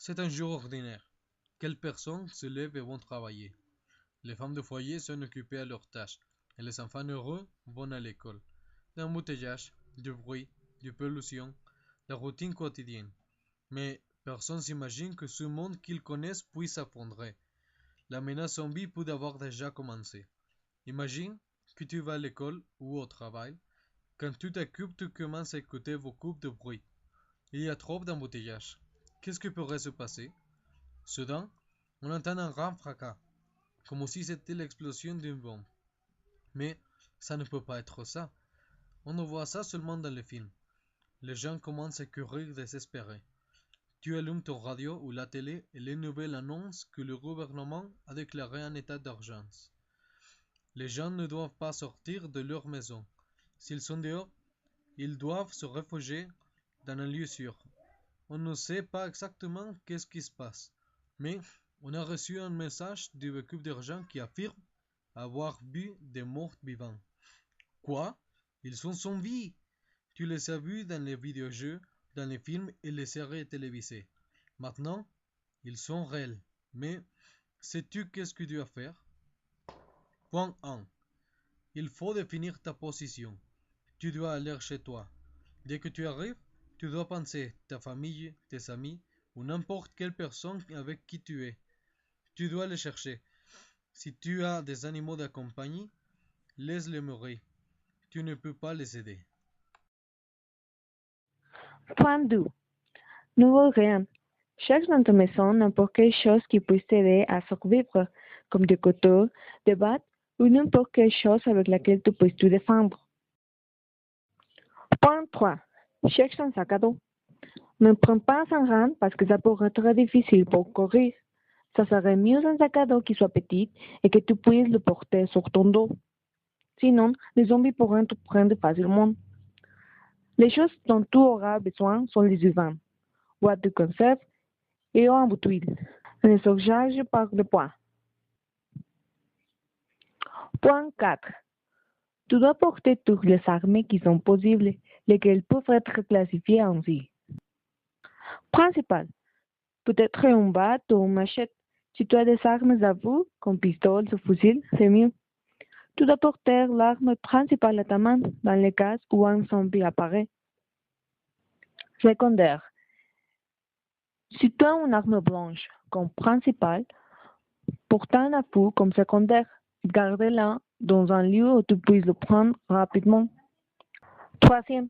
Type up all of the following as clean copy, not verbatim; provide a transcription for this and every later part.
C'est un jour ordinaire. Quelques personnes se lèvent et vont travailler. Les femmes de foyer sont occupées à leurs tâches et les enfants heureux vont à l'école. L'embouteillage, du bruit, du pollution, la routine quotidienne. Mais personne s'imagine que ce monde qu'ils connaissent puisse s'effondrer. La menace zombie peut avoir déjà commencé. Imagine que tu vas à l'école ou au travail. Quand tu t'occupes, tu commences à écouter beaucoup de bruit. Il y a trop d'embouteillages. Qu'est-ce qui pourrait se passer? Soudain, on entend un grand fracas, comme si c'était l'explosion d'une bombe. Mais ça ne peut pas être ça. On ne voit ça seulement dans les films. Les gens commencent à courir désespérés. Tu allumes ton radio ou la télé et les nouvelles annoncent que le gouvernement a déclaré un état d'urgence. Les gens ne doivent pas sortir de leur maison. S'ils sont dehors, ils doivent se réfugier dans un lieu sûr. On ne sait pas exactement qu'est-ce qui se passe, mais on a reçu un message du véhicule d'urgence qui affirme avoir vu des morts vivants. Quoi? Ils sont zombies! Tu les as vus dans les vidéojeux, dans les films et les séries télévisées. Maintenant, ils sont réels. Mais sais-tu qu'est-ce que tu dois faire? Point 1. Il faut définir ta position. Tu dois aller chez toi. Dès que tu arrives, tu dois penser ta famille, tes amis ou n'importe quelle personne avec qui tu es. Tu dois les chercher. Si tu as des animaux de compagnie, laisse-les mourir. Tu ne peux pas les aider. Point 2. Nouveau rien. Cherche dans ta maison n'importe quelle chose qui puisse t'aider à survivre, comme des couteaux, des battes ou n'importe quelle chose avec laquelle tu puisses te défendre. Point 3. Cherche un sac à dos. Ne prends pas un grand parce que ça pourrait être très difficile pour courir. Ça serait mieux un sac à dos qui soit petit et que tu puisses le porter sur ton dos. Sinon, les zombies pourraient te prendre facilement. Les choses dont tu auras besoin sont les suivantes: boîte de conserve et eau en bouteille. Le surcharge par le poids. Point 4. Tu dois porter toutes les armes qui sont possibles, lesquelles peuvent être classifiées ainsi. Principal. Peut-être une batte ou une machette. Si tu as des armes à feu, comme pistolet ou fusil, c'est mieux. Tu dois porter l'arme principale à ta main dans le cas où un zombie apparaît. Secondaire. Si tu as une arme blanche comme principale, porte-la à feu comme secondaire. Garde-la dans un lieu où tu puisses le prendre rapidement. Troisième.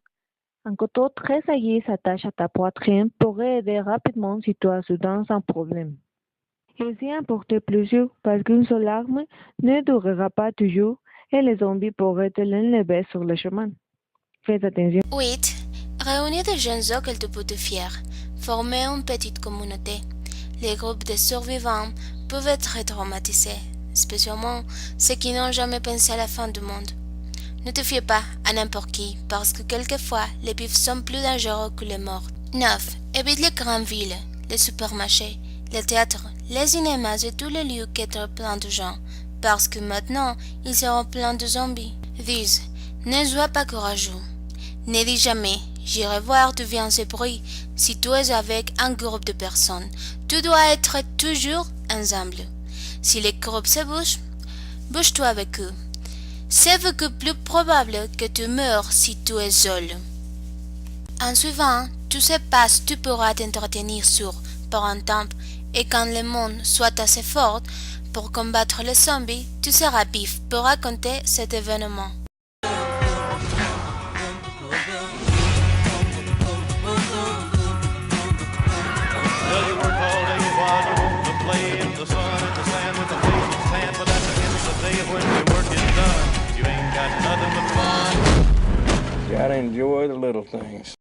Un couteau très aiguë s'attache à ta poitrine pour aider rapidement si tu as soudain un problème. Essaie d'en porter plusieurs parce qu'une seule arme ne durera pas toujours et les zombies pourraient te l'enlever sur le chemin. Fais attention. 8. Réunis des jeunes auxquels tu peux te fier. Former une petite communauté. Les groupes de survivants peuvent être traumatisés, spécialement ceux qui n'ont jamais pensé à la fin du monde. Ne te fie pas à n'importe qui, parce que quelquefois, les vifs sont plus dangereux que les morts. 9. Évite les grandes villes, les supermarchés, les théâtres, les cinémas et tous les lieux qui sont pleins de gens, parce que maintenant, ils seront pleins de zombies. 10. Ne sois pas courageux. Ne dis jamais « J'irai voir d'où vient ce bruit » si tu es avec un groupe de personnes. Tu dois être toujours ensemble. Si les groupes se bougent, bouge-toi avec eux. C'est beaucoup plus probable que tu meurs si tu es seul. En suivant, tu sais pas si tu pourras t'entretenir sur pour un temps, et quand le monde soit assez fort pour combattre les zombies, tu seras vif pour raconter cet événement. Gotta enjoy the little things.